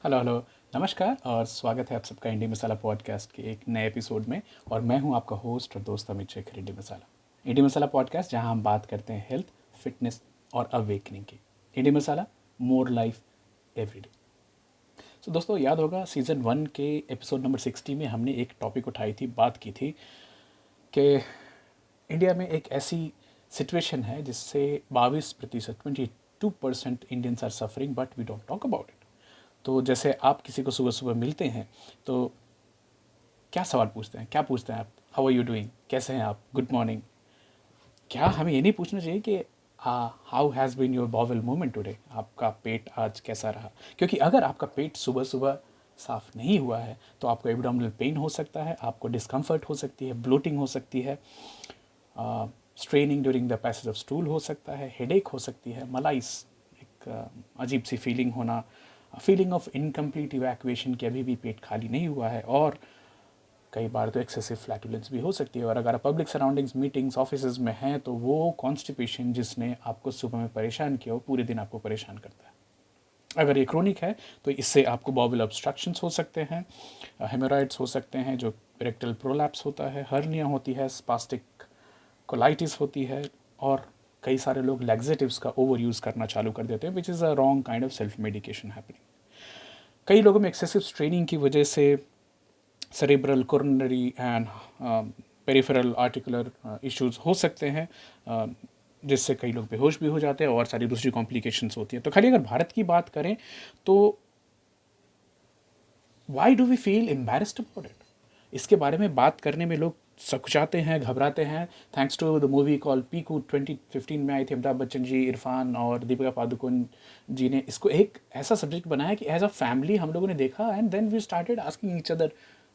Hello hello. नमस्कार और स्वागत है आप सबका इंडी मसाला पॉडकास्ट के एक नए एपिसोड में। और मैं हूं आपका होस्ट और दोस्त अमित शेखर। इंडी मसाला पॉडकास्ट जहां हम बात करते हैं हेल्थ, फिटनेस और अवेकनिंग की। इंडी मसाला, मोर लाइफ एवरीडे। सो दोस्तों, याद होगा सीज़न 1 के एपिसोड नंबर 60 में हमने एक टॉपिक उठाई थी, बात की थी कि इंडिया में एक ऐसी सिचुएशन है जिससे 22% 22% Indians are suffering but we don't talk about it. तो जैसे आप किसी को सुबह सुबह मिलते हैं तो क्या सवाल पूछते हैं, क्या पूछते हैं आप? हाउ आर यू डूइंग, कैसे हैं आप, गुड मॉर्निंग। क्या हमें ये नहीं पूछना चाहिए कि how has been your bowel movement today, आपका पेट आज कैसा रहा? क्योंकि अगर आपका पेट सुबह सुबह साफ़ नहीं हुआ है तो आपको एब्डोमिनल पेन हो सकता है, आपको डिस्कम्फर्ट हो सकती है, ब्लोटिंग हो सकती है, straining during the passage of stool हो सकता है, हेडेक हो सकती है, मलाइस, एक अजीब सी फीलिंग होना, फीलिंग ऑफ इनकम्प्लीट इवैक्यूएशन कि अभी भी पेट खाली नहीं हुआ है, और कई बार तो एक्सेसिव फ्लैटुलेंस भी हो सकती है। और अगर आप पब्लिक सराउंडिंग्स, मीटिंग्स, ऑफिस में हैं तो वो कॉन्स्टिपेशन जिसने आपको सुबह में परेशान किया वो पूरे दिन आपको परेशान करता है। अगर ये क्रोनिक है तो इससे आपको बॉवल ऑब्स्ट्रक्शंस हो सकते हैं, हेमोरॉइड्स हो सकते हैं, जो रेक्टल प्रोलैप्स होता है, हर्निया होती है, स्पास्टिक कोलाइटिस होती है, और कई सारे लोग लैक्सेटिव्स का ओवर यूज़ करना चालू कर देते हैं, which is a wrong kind of self medication happening. कई लोगों में एक्सेसिव स्ट्रेनिंग की वजह से cerebral, coronary and peripheral articular issues हो सकते हैं, जिससे कई लोग बेहोश भी हो जाते हैं और सारी दूसरी कॉम्प्लिकेशंस होती हैं। तो खाली अगर भारत की बात करें तो why do we feel embarrassed about it? इसके बारे में बात करने में लोग सकुचाते हैं, घबराते हैं। Thanks to the movie call Piku 2015 में आई थी, अमिताभ बच्चन जी, इरफान और दीपिका पादुकोण जी ने इसको एक ऐसा सब्जेक्ट बनाया कि एज अ फैमिली हम लोगों ने देखा, and then we started asking each other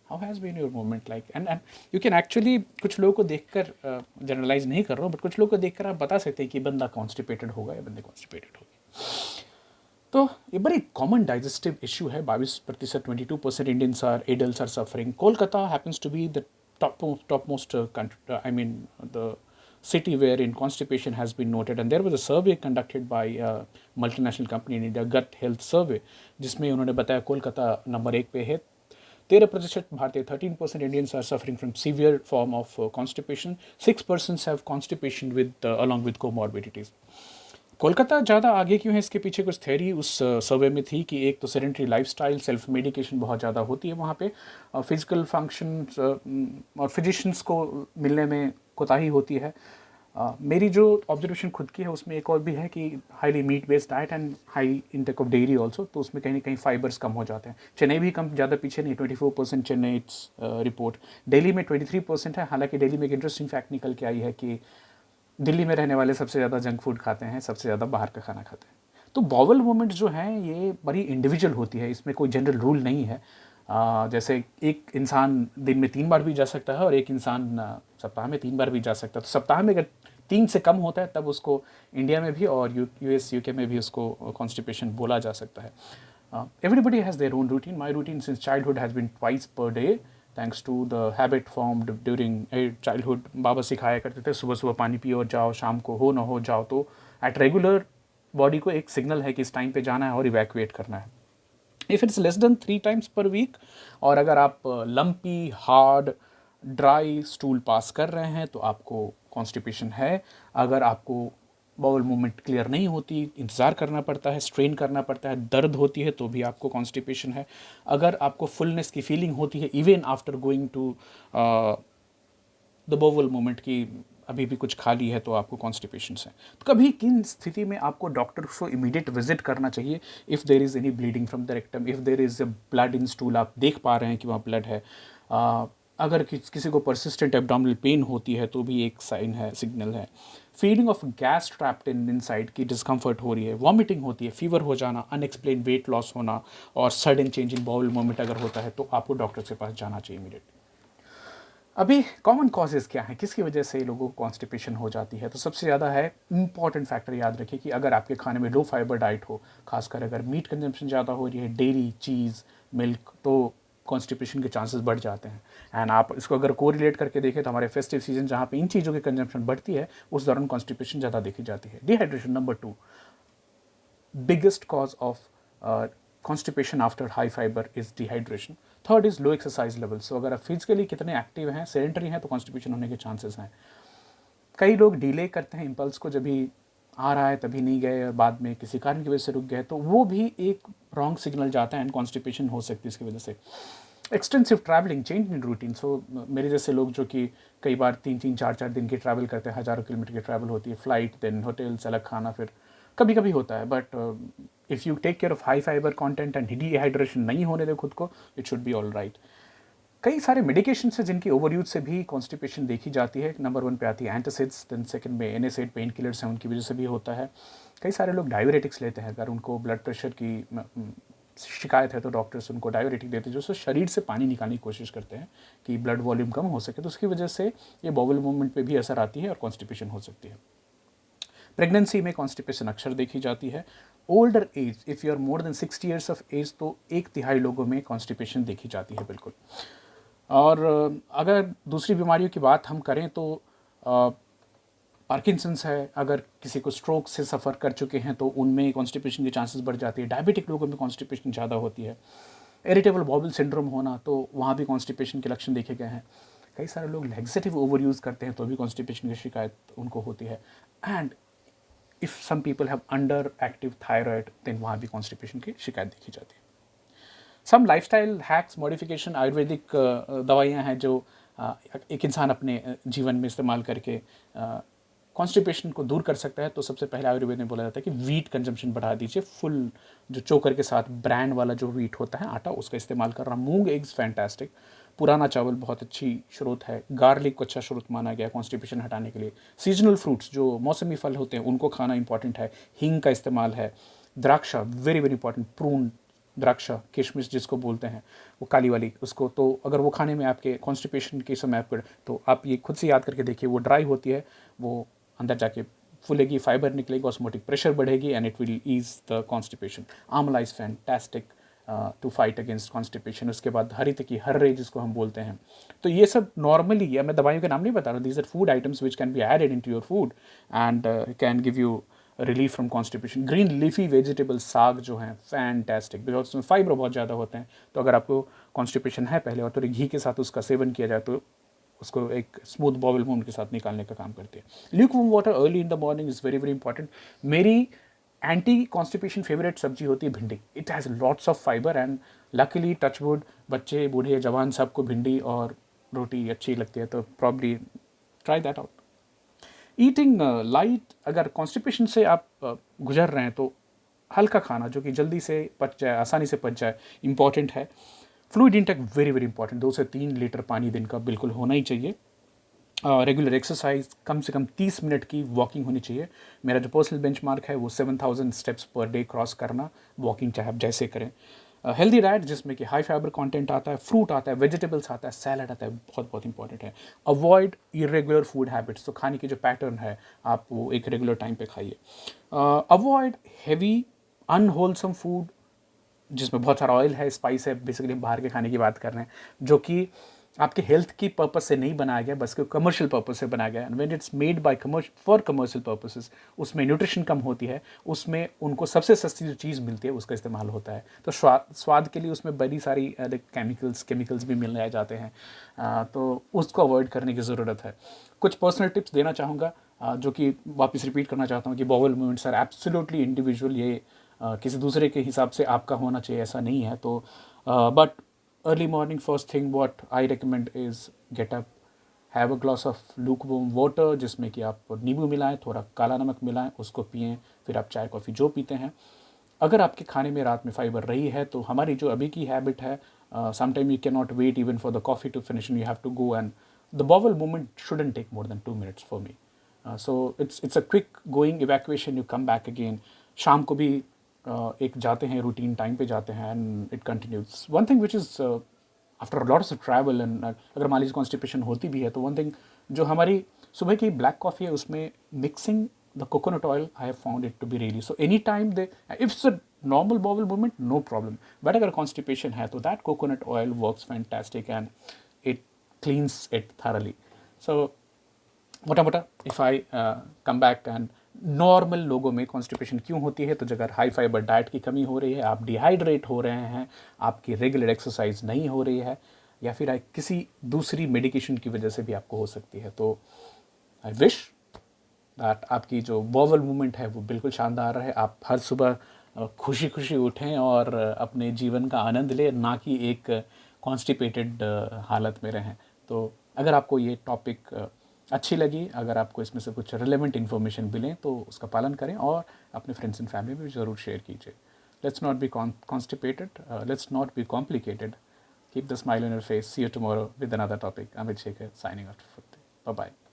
how has been your movement like. And you can actually, कुछ लोगों को देखकर, जनरलाइज नहीं कर रहा हूँ, बट कुछ लोगों को देखकर आप बता सकते हैं कि बंदा कॉन्स्टिपेटेड होगा या बंदे कॉन्स्टिपेटेड होगी। तो ये बड़ी कॉमन डाइजेस्टिव इशू है। 22%, 22% Indians are adults are suffering. Kolkata happens to be the top most I mean the city wherein constipation has been noted, and there was a survey conducted by a multinational company in India, Gut Health Survey, जिसमें उन्होंने बताया Kolkata number 1 पे है। 13% भारतीय, 13% Indians are suffering from severe form of constipation, 6% have constipation with along with comorbidities. Kolkata ज़्यादा आगे क्यों है, इसके पीछे कुछ थ्योरी उस सर्वे में थी कि एक तो सेडेंटरी लाइफस्टाइल, सेल्फ मेडिकेशन बहुत ज़्यादा होती है वहाँ पे, फिजिकल फंक्शन और फिजिशियंस को मिलने में कोताही होती है। मेरी जो ऑब्जर्वेशन खुद की है उसमें एक और भी है कि highly meat based diet and high intake of dairy also, तो उसमें कहीं ना कहीं फाइबर्स कम हो जाते हैं। चेन्नई भी कम, ज़्यादा पीछे नहीं, 24% चेन्नई इट्स रिपोर्ट। दिल्ली में 23% है। हालांकि दिल्ली में एक इंटरेस्टिंग फैक्ट निकल के आई है कि दिल्ली में रहने वाले सबसे ज़्यादा जंक फूड खाते हैं, सबसे ज़्यादा बाहर का खाना खाते हैं। तो बॉवल मूवमेंट जो हैं ये बड़ी इंडिविजुअल होती है, इसमें कोई जनरल रूल नहीं है। जैसे एक इंसान दिन में 3 बार भी जा सकता है और एक इंसान सप्ताह में 3 बार भी जा सकता है। तो सप्ताह में अगर 3 से कम होता है तब उसको इंडिया में भी और यूएस यूके में भी उसको कॉन्स्टिपेशन बोला जा सकता है। Everybody has their own routine. My routine since childhood has been twice per day, thanks to the habit formed during childhood. बाबा सिखाया करते थे सुबह सुबह पानी पियो और जाओ, शाम को हो ना हो जाओ। तो एट रेगुलर बॉडी को एक सिग्नल है कि इस टाइम पे जाना है और इवैक्यूएट करना है। If it's less than 3 times per week, और अगर आप lumpy, hard, dry stool pass कर रहे हैं तो आपको कॉन्स्टिपेशन है। अगर आपको बाउल मूवमेंट क्लियर नहीं होती, इंतज़ार करना पड़ता है, स्ट्रेन करना पड़ता है, दर्द होती है, तो भी आपको कॉन्स्टिपेशन है। अगर आपको फुलनेस की फीलिंग होती है even after going to the bowel movement की अभी भी कुछ खाली है, तो आपको कॉन्स्टिपेशन है। तो कभी किन स्थिति में आपको डॉक्टर को इमीडिएट विजिट करना चाहिए? If there is any bleeding from the rectum, if there is blood in stool, आप देख पा रहे हैं कि वहाँ ब्लड है। अगर किसी को परसिस्टेंट एब्डोमिनल पेन होती है तो भी एक साइन है, सिग्नल है। Feeling of gas trapped in side की डिस्कम्फर्ट हो रही है, वॉमिटिंग होती है, फीवर हो जाना, अनएक्सप्लेन वेट लॉस होना, और sudden change in bowel movement अगर होता है तो आपको डॉक्टर के पास जाना चाहिए इमीडिएटली। अभी कॉमन कॉजेज़ क्या हैं, किसकी वजह से लोगों को कॉन्स्टिपेशन हो जाती है? तो सबसे ज़्यादा है, इंपॉर्टेंट फैक्टर याद रखिए कि अगर आपके खाने में लो फाइबर डाइट हो, खासकर अगर मीट कंजम्पशन ज़्यादा हो रही है, डेयरी, चीज़, मिल्क, तो कॉन्स्टिपेशन के चांसेस बढ़ जाते हैं। एंड आप इसको अगर कोरिलेट करके देखें तो हमारे फेस्टिव सीजन जहाँ पे इन चीज़ों की कंजम्पशन बढ़ती है उस दौरान कॉन्स्टिपेशन ज़्यादा देखी जाती है। Dehydration number 2 biggest cause of constipation after high fiber is dehydration. Third is low exercise level. So अगर आप फिजिकली कितने एक्टिव हैं, सेडेंटरी हैं, तो कॉन्स्टिपेशन होने के चांसेस हैं। कई लोग डिले करते हैं इम्पल्स को, जब भी आ रहा है तभी नहीं गए और बाद में किसी कारण की वजह से रुक गए, तो वो भी एक रॉन्ग सिग्नल जाता है एंड कॉन्स्टिपेशन हो सकती है इसकी वजह से। Extensive traveling, change in routine. So मेरे जैसे लोग जो कि कई बार 3-3, 4-4 दिन की ट्रैवल करते हैं, हज़ारों किलोमीटर की ट्रैवल होती है, फ्लाइट, देन होटल्स, अलग खाना, फिर कभी कभी होता है, but if you take care of high fibre content and dehydration नहीं होने दे खुद को, it should be all right. कई सारे मेडिकेशन है जिनकी ओवरयूज से भी कॉन्स्टिपेशन देखी जाती है। नंबर 1 पे आती है एंटासिड्स, देन सेकंड में एनएसएड, पेन किलर्स हैं, उनकी वजह से भी होता है। कई सारे लोग डाययूरेटिक्स लेते हैं, अगर उनको ब्लड प्रेशर की शिकायत है तो डॉक्टर्स उनको डाययूरेटिक देते हैं, जो शरीर से पानी निकालने की कोशिश करते हैं कि ब्लड वॉल्यूम कम हो सके, तो उसकी वजह से ये बॉवल मूवमेंट पे भी असर आती है और कॉन्स्टिपेशन हो सकती है। प्रेगनेंसी में कॉन्स्टिपेशन अक्सर देखी जाती है। Older age, if you are more than 60 years of age, तो 1/3 लोगों में कॉन्स्टिपेशन देखी जाती है बिल्कुल। और अगर दूसरी बीमारियों की बात हम करें तो पार्किंसंस है, अगर किसी को स्ट्रोक से सफ़र कर चुके हैं तो उनमें कॉन्स्टिपेशन के चांसेस बढ़ जाती है। डायबिटिक लोगों में कॉन्स्टिपेशन ज़्यादा होती है। इरिटेबल बाउल सिंड्रोम होना, तो वहाँ भी कॉन्स्टिपेशन के लक्षण देखे गए हैं। कई सारे लोग लैक्सेटिव ओवर यूज़ करते हैं तो भी कॉन्स्टिपेशन की शिकायत उनको होती है। And if some people have under active thyroid, then वहाँ भी कॉन्स्टिपेशन की शिकायत देखी जाती है। Some lifestyle hacks, modification, Ayurvedic दवाइयाँ हैं जो एक इंसान अपने जीवन में इस्तेमाल करके कॉन्स्टिपेशन को दूर कर सकता है। तो सबसे पहले आयुर्वेद में बोला जाता है कि वीट कंजम्पशन बढ़ा दीजिए। फुल जो चोकर के साथ ब्रांड वाला जो वीट होता है आटा, उसका इस्तेमाल करना। मूंग एग्स फैंटास्टिक। पुराना चावल बहुत अच्छी स्रोत है। गार्लिक को अच्छा स्रोत माना गया कॉन्स्टिपेशन हटाने के लिए। सीजनल फ्रूट्स, जो मौसमी फल होते हैं, उनको खाना इंपॉर्टेंट है। हींग का इस्तेमाल है। द्राक्षा, वेरी वेरी इंपॉर्टेंट। प्रून, द्राक्षा, किशमिश जिसको बोलते हैं, वो काली वाली, उसको तो अगर वो खाने में आपके कॉन्स्टिपेशन के समय आपको, तो आप ये खुद से याद करके देखिए, वो ड्राई होती है, वो अंदर जाके फूलेगी, फाइबर निकलेगी, ऑस्मोटिक प्रेशर बढ़ेगी and it will ease the constipation. Amla is fantastic to fight against constipation. उसके बाद हरित की हर्रे जिसको हम बोलते हैं। तो ये सब नॉर्मली, या मैं दवाइयों के नाम नहीं बता रहा, these are food items which can be added in to your food and can give you relief from constipation. Green leafy vegetables, साग जो हैं, फैंटास्टिक, बिकॉज उसमें फाइबर बहुत ज़्यादा होते हैं। तो अगर आपको कॉन्स्टिपेशन है पहले और थोड़ी घी के साथ उसका सेवन किया जाए तो उसको एक स्मूथ बॉवल मूवमेंट के साथ निकालने का काम करती है। Lukewarm water early in the morning is very very important. मेरी एंटी कॉन्स्टिपेशन फेवरेट सब्जी होती है भिंडी। It has lots of fibre and luckily, touchwood, बच्चे, बूढ़े, जवान, सबको भिंडी और रोटी अच्छी लगती है, तो probably try that out. Eating light, अगर कॉन्स्टिपेशन से आप गुजर रहे हैं तो हल्का खाना जो कि जल्दी से पच जाए, आसानी से पच जाए, इंपॉर्टेंट है। Fluid intake very very important. 2 से 3 लीटर पानी दिन का बिल्कुल होना ही चाहिए। रेगुलर एक्सरसाइज, कम से कम 30 मिनट की वॉकिंग होनी चाहिए। मेरा जो पर्सनल बेंचमार्क है वो 7000 स्टेप्स पर डे क्रॉस करना, वॉकिंग चाहे आप जैसे करें। हेल्दी डाइट जिसमें कि हाई फाइबर कंटेंट आता है, फ्रूट आता है, वेजिटेबल्स आता है, सैलड आता है, बहुत बहुत इंपॉर्टेंट है। अवॉइड इरेगुलर फूड हैबिट्स, तो खाने की जो पैटर्न है आप वो एक रेगुलर टाइम पे खाइए। अवॉइड हैवी अनहोलसम फूड जिसमें बहुत सारा ऑयल है, स्पाइस है, बेसिकली बाहर के खाने की बात कर रहे हैं, जो कि आपके हेल्थ की पर्पस से नहीं बनाया गया, बस कमर्शियल पर्पस से बनाया गया। And when it's made by for commercial purposes, उसमें न्यूट्रिशन कम होती है, उसमें उनको सबसे सस्ती जो चीज़ मिलती है उसका इस्तेमाल होता है। तो स्वाद के लिए उसमें बड़ी सारी केमिकल्स भी मिल जाते हैं, तो उसको अवॉइड करने की ज़रूरत है। कुछ पर्सनल टिप्स देना चाहूँगा, जो कि वापस रिपीट करना चाहता हूँ कि bowel movements are absolutely individual. ये किसी दूसरे के हिसाब से आपका होना चाहिए ऐसा नहीं है। तो but early morning, first thing what I recommend is get up, have a glass of lukewarm water जिसमें कि आप नींबू मिलाएं, थोड़ा काला नमक मिलाएं, उसको पिएं, फिर आप चाय कॉफ़ी जो पीते हैं। अगर आपके खाने में रात में फाइबर रही है तो हमारी जो अभी की हैबिट है, sometime you can not wait even for the coffee to finish and you have to go, and the bowel movement shouldn't take more than 2 minutes for me. So it's a quick going evacuation, you come back again. शाम को भी एक जाते हैं, routine time पे जाते हैं and it continues. One thing which is after lots of travel and अगर मान लीजिए कॉन्स्टिपेशन होती भी है तो वन थिंग जो हमारी सुबह की ब्लैक कॉफ़ी है उसमें mixing the coconut oil, I have found it to be really, so any time they, if it's a normal bowel movement no problem, but अगर कॉन्स्टिपेशन है तो that coconut oil works fantastic and it cleanses it thoroughly. So मोटा मोटा, if I come back and normal लोगों में constipation क्यों होती है, तो अगर हाई फाइबर डाइट की कमी हो रही है, आप डिहाइड्रेट हो रहे हैं, आपकी रेगुलर एक्सरसाइज नहीं हो रही है, या फिर किसी दूसरी मेडिकेशन की वजह से भी आपको हो सकती है, तो आई विश दैट आपकी जो वोवल मूवमेंट है वो बिल्कुल शानदार रहे। आप हर सुबह खुशी खुशी उठें और अपने जीवन का आनंद लें, ना कि एक कॉन्स्टिपेटेड हालत में रहें। तो अगर आपको ये टॉपिक अच्छी लगी, अगर आपको इसमें से कुछ रिलेवेंट इन्फॉर्मेशन मिले, तो उसका पालन करें और अपने फ्रेंड्स एंड फैमिली में भी ज़रूर शेयर कीजिए। Let's not be constipated, let's not be complicated, keep the smile on your face. See you tomorrow with another topic. Amit Shekhar signing off. Bye bye.